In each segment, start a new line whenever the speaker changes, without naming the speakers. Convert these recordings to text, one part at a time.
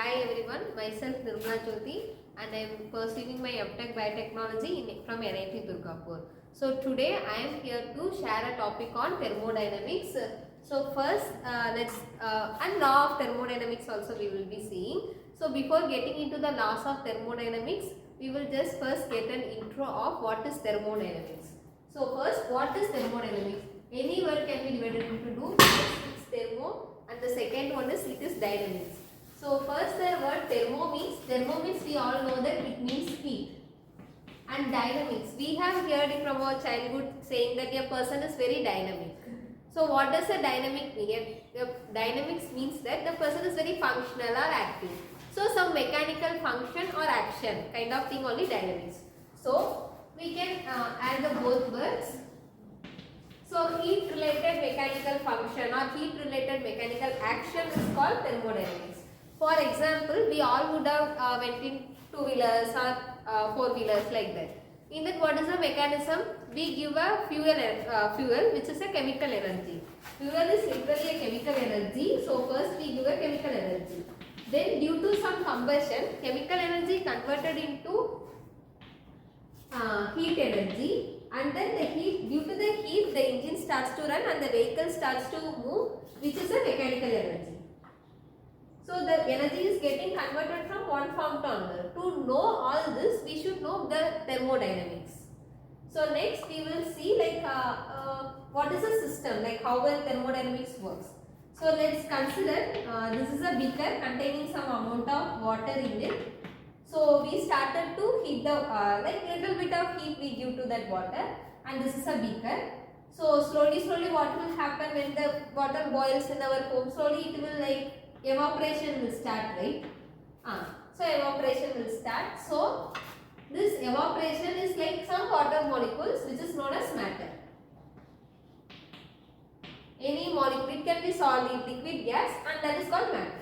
Hi everyone, myself Nirmala Jyoti and I am pursuing my MTech Biotechnology from NIT Durgapur. So today I am here to share a topic on thermodynamics. So first and law of thermodynamics also we will be seeing. So before getting into the laws of thermodynamics, we will just first get an intro of what is thermodynamics. So first, what is thermodynamics? Any word can be divided into two. It's thermo and the second one is it is dynamics. So first the word thermo means we all know that it means heat. And dynamics, we have heard it from our childhood saying that a person is very dynamic. So what does a dynamic mean? Dynamics means that the person is very functional or active. So some mechanical function or action kind of thing only dynamics. So we can add the both words. So heat related mechanical function or heat related mechanical action is called thermodynamics. For example, we all would have went in two-wheelers or four-wheelers like that. In that, what is the mechanism? We give a fuel which is a chemical energy. Fuel is literally a chemical energy. So first we give a chemical energy. Then due to some combustion, chemical energy converted into heat energy, and then the heat, due to the heat, the engine starts to run and the vehicle starts to move, which is a mechanical energy. So the energy is getting converted from one form to another. To know all this, we should know the thermodynamics. So next we will see like what is a system, like how well thermodynamics works. So let's consider this is a beaker containing some amount of water in it. So we started to heat the like little bit of heat we give to that water, and this is a beaker. So slowly what will happen when the water boils in our home? Slowly it will like evaporation will start, right? So evaporation will start. So this evaporation is like some water molecules which is known as matter. Any molecule, it can be solid, liquid, gas, and that is called matter.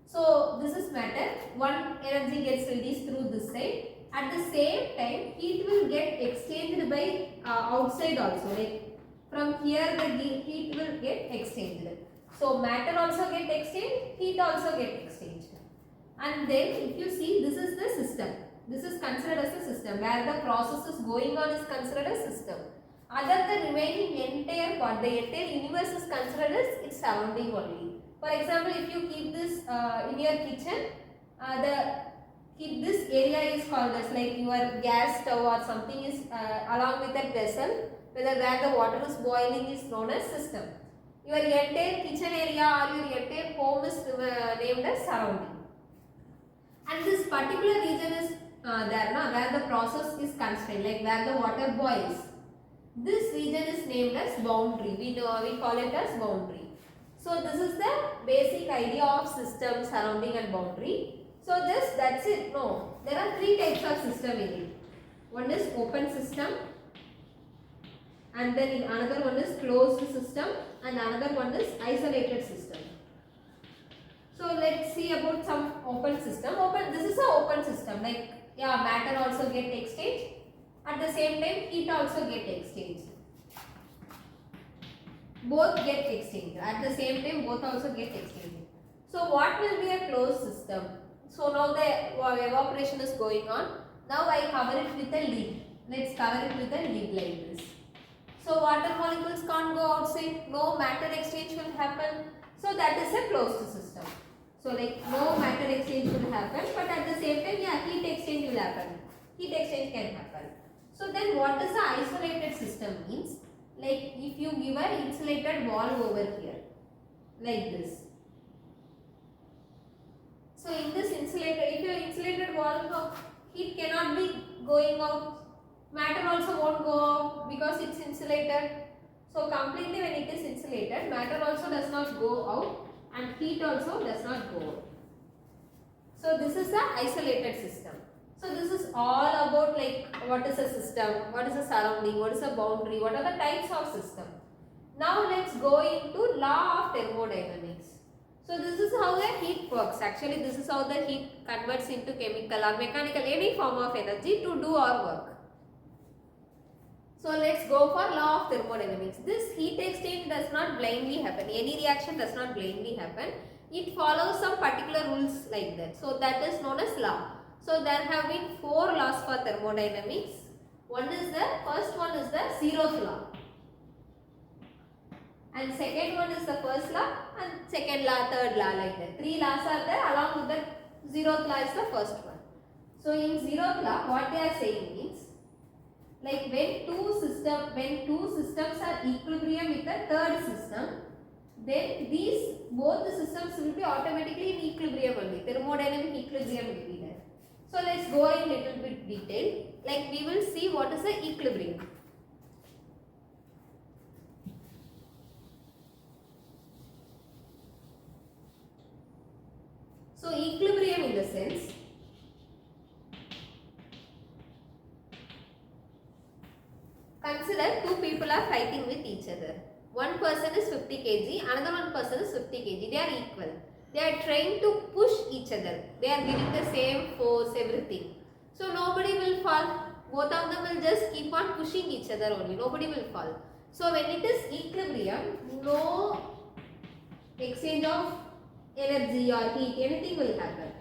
So this is matter. One energy gets released through this side. At the same time, heat will get exchanged by outside also. Like from here, the heat will get exchanged. So matter also get exchanged, heat also get exchanged. And then if you see, this is the system. This is considered as a system where the process is going on is considered a system. Other the remaining entire part, the entire universe is considered as its surrounding only. For example, if you keep this in your kitchen, this area is called as like your gas stove or something is along with that vessel, where the water is boiling is known as system. Your entire kitchen area or your entire home is named as surrounding. And this particular region is where the process is constrained, like where the water boils. This region is named as boundary. We call it as boundary. So this is the basic idea of system, surrounding and boundary. So that's it. No, there are three types of system in it. One is open system, and then another one is closed system, and another one is isolated system. So let's see about some open system. This is an open system. Like matter also get exchanged. At the same time, heat also get exchanged. Both get exchanged. At the same time, both also get exchanged. So what will be a closed system? So now the evaporation is going on. Now I cover it with a lid. Let's cover it with a lid like this. So water molecules can't go outside. No matter exchange will happen. So that is a closed system. So like no matter exchange will happen, but at the same time, heat exchange will happen. Heat exchange can happen. So then what does the isolated system means? Like if you give an insulated valve over here, like this. So in this if your insulated valve, heat cannot be going out, matter also won't go out because it's insulated. So completely when it is insulated, matter also does not go out and heat also does not go out. So this is the isolated system. So this is all about like what is a system, what is a surrounding, what is a boundary, what are the types of system. Now let's go into law of thermodynamics. So this is how the heat works. Actually this is how the heat converts into chemical or mechanical, any form of energy to do our work. So let's go for law of thermodynamics. This heat exchange does not blindly happen. Any reaction does not blindly happen. It follows some particular rules like like that. So that is known as law. So there have been 4 laws for thermodynamics. First one is the zeroth law, and second one is the first law, and second law, third law, like that. 3 laws are there, along with the zeroth law is the first one. So in zeroth law, what they are saying means, like when two systems are equilibrium with the third system, then both the systems will be automatically in equilibrium only. Thermodynamic equilibrium will be there. So let's go in little bit detail. Like we will see what is the equilibrium. So equilibrium in the sense, consider 2 people are fighting with each other. One person is 50 kg, another one person is 50 kg. They are equal. They are trying to push each other. They are giving the same force, everything. So nobody will fall. Both of them will just keep on pushing each other only. Nobody will fall. So when it is equilibrium, no exchange of energy or heat, anything will happen.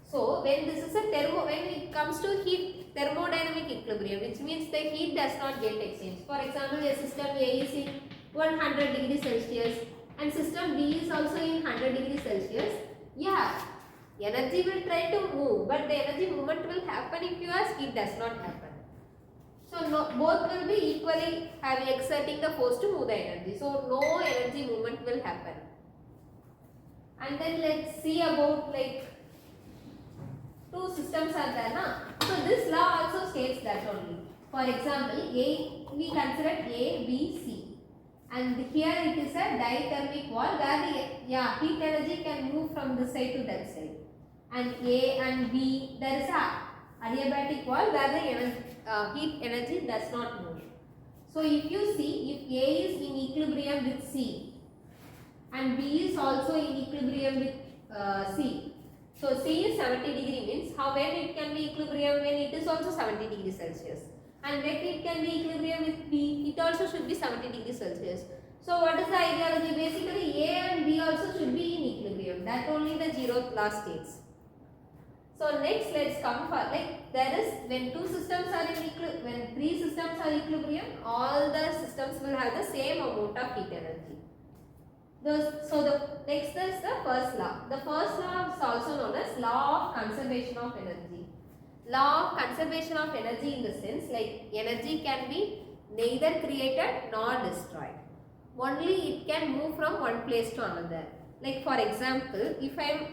So when this is when it comes to heat, thermodynamic equilibrium, which means the heat does not get exchanged. For example, a system A is in 100 degrees Celsius and system B is also in 100 degrees Celsius. Yeah, energy will try to move, but the energy movement will happen if your heat does not happen. So both will be equally exerting the force to move the energy. So no energy movement will happen. And then let's see about like 2 systems are there, na? So this law also states that only. For example, we consider A, B, C. And here it is a dithermic wall where the heat energy can move from this side to that side. And A and B, there is a adiabatic wall where the heat energy does not move. So if you see, if A is in equilibrium with C and B is also in equilibrium with C. So C is 70 degree means when it can be equilibrium when it is also 70 degrees Celsius. And when it can be equilibrium with B, it also should be 70 degrees Celsius. So what is the ideology? Basically A and B also should be in equilibrium. That only the zeroth law states. So next let's come for like there is when 2 systems are in equilibrium, when 3 systems are equilibrium, all the systems will have the same amount of heat energy. So the next is the first law. The first law is also known as law of conservation of energy. Law of conservation of energy in the sense like energy can be neither created nor destroyed. Only it can move from one place to another. Like for example, if I am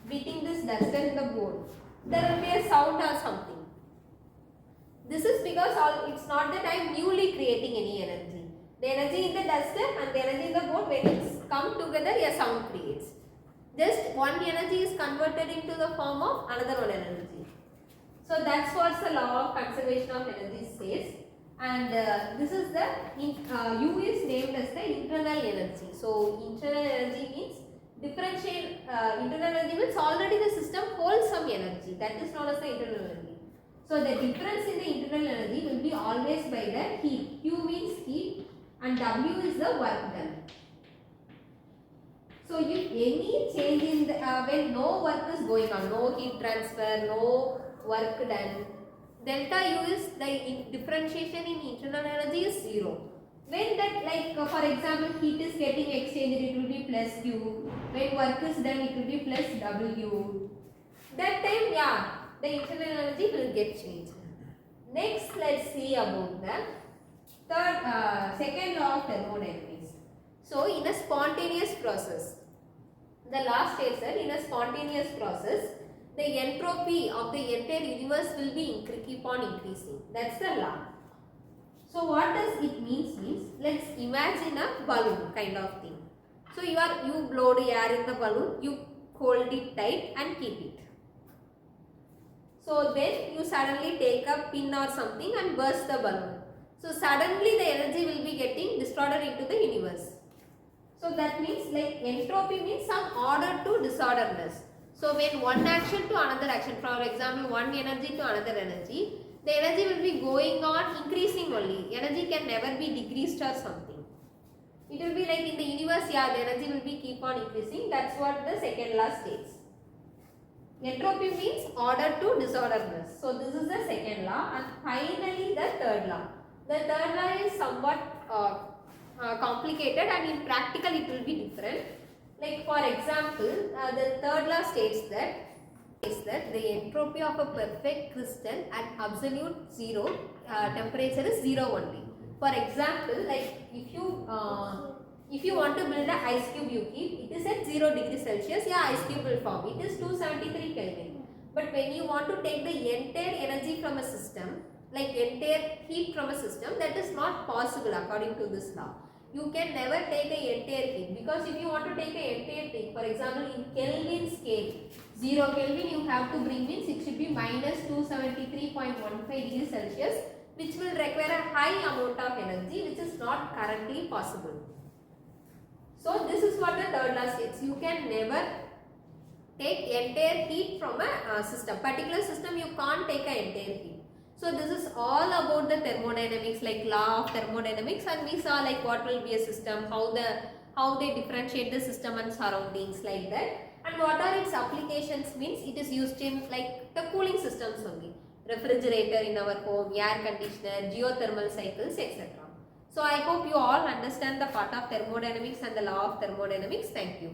beating this duster in the board, there will be a sound or something. This is because it's not that I am newly creating any energy. The energy in the duster and the energy in the board, when it's come together, a sound creates. Just one energy is converted into the form of another one energy. So that's what the law of conservation of energy says. And this is the U is named as the internal energy. So internal energy means internal energy means already the system holds some energy. That is known as the internal energy. So the difference in the internal energy will be always by the heat. Q means heat and W is the work done. So if any change in the when no work is going on, no heat transfer, no work done, delta U is the differentiation in internal energy is 0. When that for example heat is getting exchanged, it will be plus Q. When work is done, it will be plus W. That time the internal energy will get changed. Next let's see about the second law of thermodynamics. So in a spontaneous process, the law states that in a spontaneous process, the entropy of the entire universe will be keep on increasing. That's the law. So what does it means let's imagine a balloon kind of thing. So you blow the air in the balloon, you hold it tight and keep it. So then you suddenly take a pin or something and burst the balloon. So suddenly the energy will be getting distorted into the universe. So that means entropy means some order to disorderness. So when one action to another action, for example one energy to another energy, the energy will be going on increasing only. Energy can never be decreased or something. It will be like in the universe, the energy will be keep on increasing. That's what the second law states. Entropy means order to disorderless. So this is the second law, and finally the third law. The third law is somewhat complicated, and in practical it will be different. Like for example, the third law states that the entropy of a perfect crystal at absolute zero temperature is zero only. For example, like if you want to build an ice cube, you keep it is at 0 degrees Celsius, yeah, ice cube will form. It is 273 Kelvin. But when you want to take the entire energy from a system, like entire heat from a system, that is not possible according to this law. You can never take an entire heat, because if you want to take an entire heat, for example, in Kelvin scale, 0 Kelvin you have to bring means it should be minus 273.15 degrees Celsius, which will require a high amount of energy, which is not currently possible. So this is what the third law states. You can never take entire heat from a system. Particular system you can't take an entire heat. So this is all about the thermodynamics, like law of thermodynamics, and we saw like what will be a system, how they differentiate the system and surroundings, like that. And what are its applications means it is used in like the cooling systems only. Refrigerator in our home, air conditioner, geothermal cycles, etc. So I hope you all understand the part of thermodynamics and the law of thermodynamics. Thank you.